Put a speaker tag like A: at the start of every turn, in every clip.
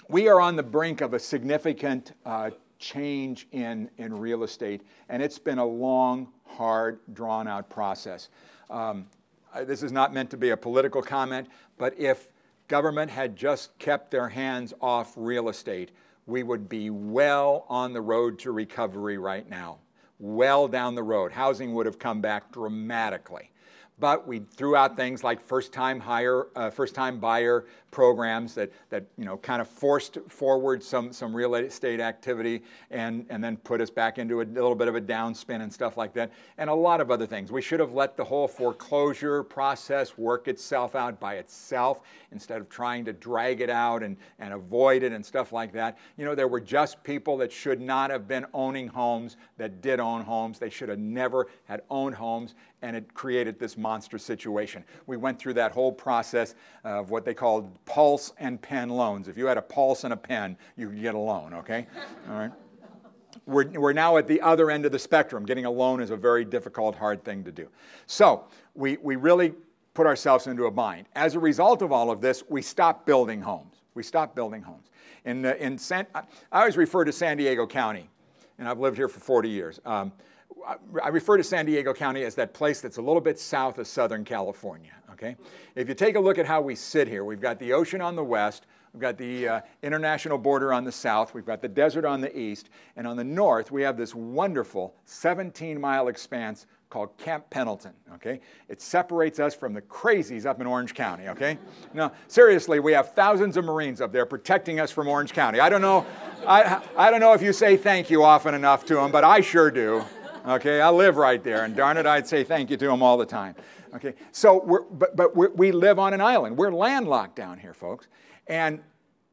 A: We are on the brink of a significant change in real estate, and it's been a long, hard, drawn-out process. This is not meant to be a political comment, but if government had just kept their hands off real estate, we would be well on the road to recovery right now, well down the road. Housing would have come back dramatically. But we threw out things like first-time buyer programs that kind of forced forward some real estate activity and then put us back into a little bit of a downspin and stuff like that, and a lot of other things. We should have let the whole foreclosure process work itself out by itself instead of trying to drag it out and avoid it and stuff like that. You know, there were just people that should not have been owning homes that did own homes. They should have never had owned homes, and it created this monster situation. We went through that whole process of what they called pulse and pen loans. If you had a pulse and a pen, you could get a loan, okay? All right. We're now at the other end of the spectrum. Getting a loan is a very difficult, hard thing to do. So we really put ourselves into a bind. As a result of all of this, we stopped building homes. We stopped building homes. I always refer to San Diego County, and I've lived here for 40 years. I refer to San Diego County as that place that's a little bit south of Southern California, okay? If you take a look at how we sit here, we've got the ocean on the west, we've got the international border on the south, we've got the desert on the east, and on the north we have this wonderful 17-mile expanse called Camp Pendleton, okay? It separates us from the crazies up in Orange County, okay? Now, seriously, we have thousands of Marines up there protecting us from Orange County. I don't know, I don't know if you say thank you often enough to them, but I sure do. Okay, I live right there, and darn it, I'd say thank you to them all the time. Okay, so we live on an island. We're landlocked down here, folks, and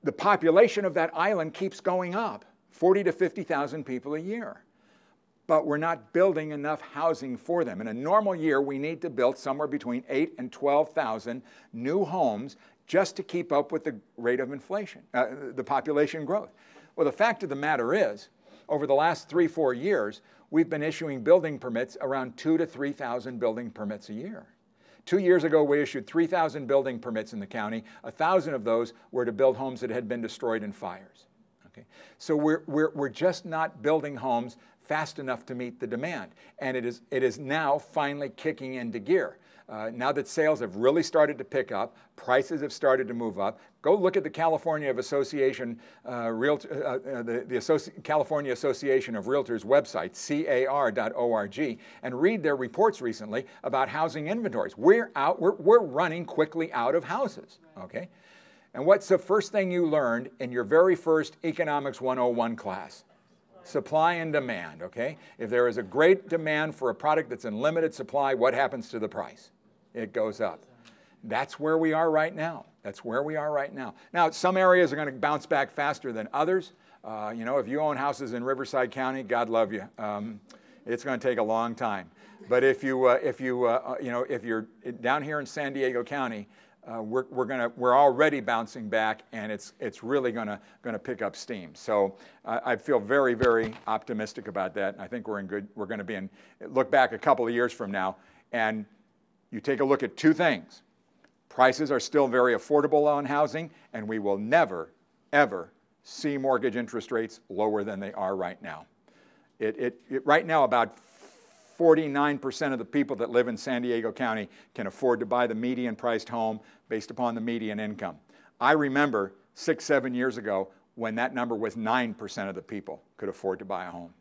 A: the population of that island keeps going up, 40 to 50,000 people a year. But we're not building enough housing for them. In a normal year, we need to build somewhere between 8,000 and 12,000 new homes just to keep up with the rate of inflation, the population growth. Well, the fact of the matter is, over the last 3-4 years, we've been issuing building permits around 2,000 to 3,000 building permits a year. 2 years ago, we issued 3,000 building permits in the county. 1,000 of those were to build homes that had been destroyed in fires. Okay? So we're just not building homes fast enough to meet the demand. And it is now finally kicking into gear. Now that sales have really started to pick up, prices have started to move up. Go look at the California Association California Association of Realtors website, car.org, and read their reports recently about housing inventories. We're running quickly out of houses. Okay, and what's the first thing you learned in your very first Economics 101 class? Supply and demand. Okay, if there is a great demand for a product that's in limited supply, what happens to the price? It goes up. That's where we are right now. That's where we are right now. Now, some areas are going to bounce back faster than others. You know, if you own houses in Riverside County, God love you. It's going to take a long time. But if you're down here in San Diego County, we're already bouncing back, and it's really going to pick up steam. So I feel very, very optimistic about that. I think we're going to be in. Look back a couple of years from now, and you take a look at two things. Prices are still very affordable on housing, and we will never, ever see mortgage interest rates lower than they are right now. Right now, about 49% of the people that live in San Diego County can afford to buy the median priced home based upon the median income. I remember 6-7 years ago when that number was 9% of the people could afford to buy a home.